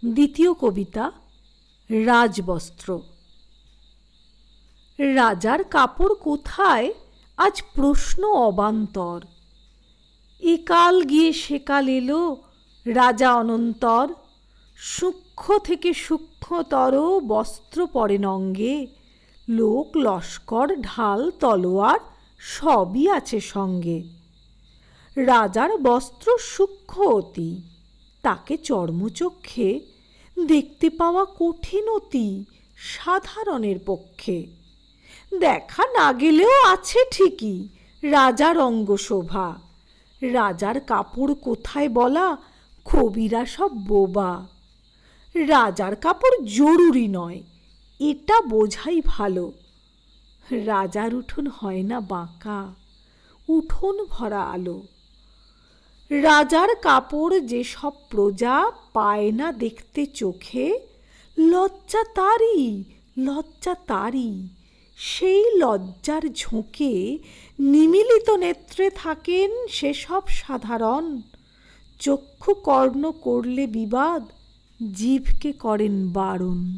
দ্বিতীয় কবিতা রাজবস্ত্র। রাজার কাপড় কোথায় আজ প্রশ্ন অবান্তর। একাল গিয়ে সেকাল এলো রাজা অনন্তর। সূক্ষ্ম থেকে সূক্ষ্মতর বস্ত্র পরেন অঙ্গে। লোক লস্কর ঢাল তলোয়ার সবই আছে সঙ্গে। রাজার বস্ত্র সূক্ষ্ম অতি, তাকে চর্মচক্ষে দেখতে পাওয়া কঠিন অতি সাধারণের পক্ষে। দেখা না গেলেও আছে ঠিকই রাজার অঙ্গশোভা। রাজার কাপড় কোথায় বলা কবিরা সব বোবা। রাজার কাপড় জরুরি নয়, এটা বোঝাই ভালো। রাজার উঠোন হয় না বাঁকা, উঠোন ভরা আলো। রাজার কাপড় যেসব প্রজা পায় না দেখতে চোখে, লজ্জা তারই, লজ্জা তারই। সেই লজ্জার ঝোঁকে নিমীলিত নেত্রে থাকেন সেসব সাধারণ। চক্ষু কর্ণ করলে বিবাদ, জিভকে করেন বারণ।